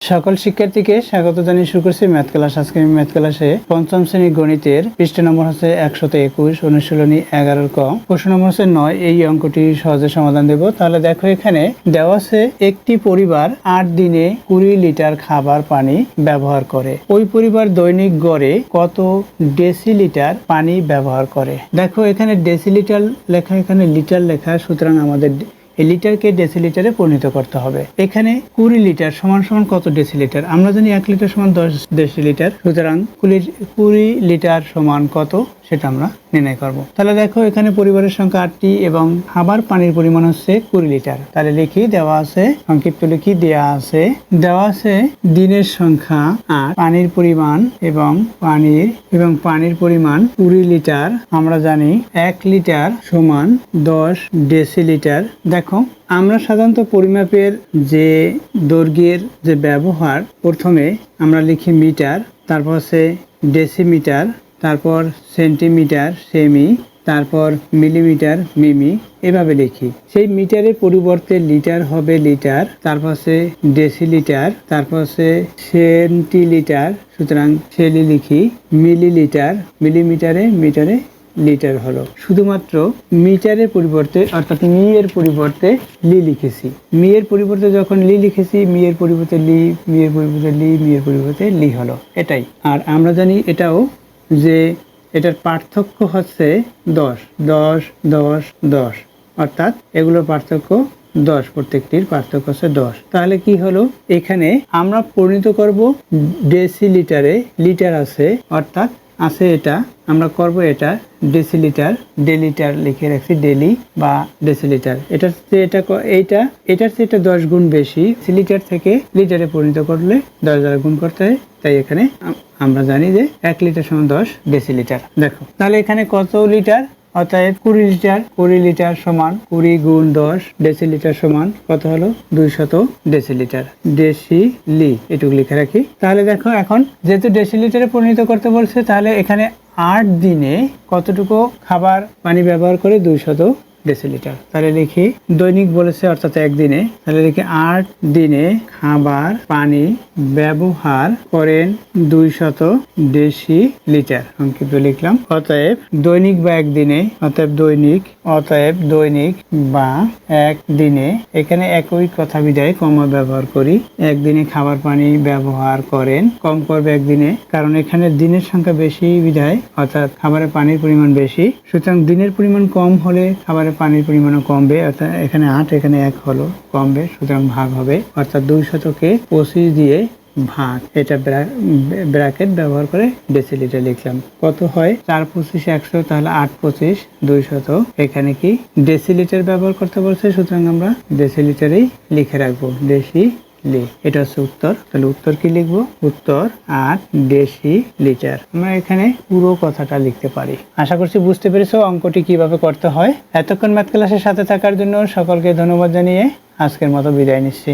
সকল শিক্ষার্থীকে স্বাগত জানিয়ে শুরু করছি ম্যাথ ক্লাস। আজকে আমি ম্যাথ ক্লাসে পঞ্চম শ্রেণী গণিতের পৃষ্ঠ নম্বর হচ্ছে 121, অনুশীলনী 11 ক প্রশ্ন নম্বর হচ্ছে 9। এই অঙ্কটি সহজে সমাধান দেব। তাহলে দেখো, এখানে দেওয়া আছে একটি পরিবার 8 দিনে 20 লিটার খাবার পানি ব্যবহার করে। ওই পরিবার দৈনিক গড়ে কত ডেসিলিটার পানি ব্যবহার করে? দেখো, এখানে ডেসিলিটার লেখা, এখানে লিটার লেখা, সুতরাং আমাদের এই লিটারকে ডেসিলিটারে পরিণত করতে হবে। এখানে 20 লিটার সমান সমান কত ডেসিলিটার? আমরা জানি 1 লিটার সমান 10 ডেসিলিটার, সুতরাং 20 লিটার সমান কত সেটা আমরা নির্ণয় করব। তাহলে দেখো, এখানে পরিবারের সংখ্যা 8টি এবং খাবার পানির পরিমাণ হচ্ছে 20 লিটার। তাহলে লিখি, দেওয়া আছে, সংক্ষিপ্ত লিখি, দেওয়া আছে দিনের সংখ্যা 8, পানির পরিমাণ এবং পানির পরিমাণ 20 লিটার। আমরা জানি 1 লিটার সমান 10 ডেসিলিটার। দেখো, আমরা সাধারণত পরিমাপের যে দৈর্ঘ্যের যে ব্যবহার, প্রথমে আমরা লিখি মিটার, তারপর হচ্ছে ডেসিমিটার, তারপর সেন্টিমিটার সেমি, তারপর মিলিমিটার মিমি, এভাবে লিখি। সেই মিটারের পরিবর্তে লিটার হবে লিটার, তারপর হচ্ছে ডেসিলিটার, তারপর হচ্ছে সেন্টিলিটার, সুতরাং সেলি লিখি। মিলিলিটার, মিটারে লিটার হলো। শুধুমাত্র মিটারের পরিবর্তে, অর্থাৎ মি এর পরিবর্তে লি লিখেছি। মি এর পরিবর্তে যখন লি লিখেছি, মি এর পরিবর্তে লি, মি এর পরিবর্তে লি, মি এর পরিবর্তে লি হলো, এটাই। আর আমরা জানি এটাও যে এটার পার্থক্য হচ্ছে 10, 10, 10, 10, অর্থাৎ এগুলোর পার্থক্য 10, প্রত্যেকটির পার্থক্য হচ্ছে 10। তাহলে কি হলো, এখানে আমরা পরিণত করব ডেসিলিটারে, লিটার আছে, অর্থাৎ আছে এটা, আমরা করব এটা ডেসিলিটার, ডেলিটার লিখে রাখছি, ডেলি বা ডেসিলিটার। এটার চেয়ে এটা 10 গুণ বেশি। লিটার থেকে লিটারে পরিণত করলে 10 দ্বারা গুণ করতে হয়, তাই এখানে আমরা জানি যে 1 লিটার সমান 10 ডেসিলিটার। দেখো, তাহলে এখানে কত লিটার? অতএব 20 লিটার। 20 লিটার সমান 20 গুণ 10 ডেসিলিটার সমান কত হলো? 200 ডেসিলিটার। ডেসিলি এটুকু লিখে রাখি। তাহলে দেখো, এখন যেহেতু ডেসিলিটারে পরিণত করতে বলছে, তাহলে এখানে 8 দিনে কতটুকু খাবার পানি ব্যবহার করে? 200 ডেসিলিটার। তাহলে লিখি, দৈনিক বলেছে, অর্থাৎ একদিনে। তাহলে লিখি 8 দিনে খাবার পানি ব্যবহার করেন 200 ডেসিলিটার। সংক্ষিপ্ত লিখলাম। অতএব দৈনিক বা একদিনে, অতএব দৈনিক বা একদিনে, এখানে একই কথা বিদায় কমা ব্যবহার করি। একদিনে খাবার পানি ব্যবহার করেন, কম করবে একদিনে, কারণ এখানে দিনের সংখ্যা বেশি বিদায়, অর্থাৎ খাবারের পানির পরিমাণ বেশি, সুতরাং দিনের পরিমাণ কম হলে খাবারের পানির পরিমাণও কমবে। অর্থাৎ এখানে 8, এখানে 1 হলো, কমবে, সুতরাং ভাগ হবে। অর্থাৎ 200কে 25 দিয়ে ভাগ, এটা ব্র্যাকেট ব্যবহার করে ডেসিলিটার লিখলাম। কত হয়? 4 25 100, তাহলে 8 25 200। এখানে কি ডেসিলিটার ব্যবহার করতে বলছে, সুতরাং আমরা ডেসিলিটারেই লিখে রাখবো, ডেসিলি। এটা হচ্ছে উত্তর। তাহলে উত্তর কি লিখবো? উত্তর 8 ডেসিলিটার। আমরা এখানে পুরো কথাটা লিখতে পারি। আশা করছি বুঝতে পেরেছো অঙ্কটি কিভাবে করতে হয়। এতক্ষণ ম্যাথ ক্লাসের সাথে থাকার জন্য সকলকে ধন্যবাদ জানিয়ে আজকের মতো বিদায় নিচ্ছি।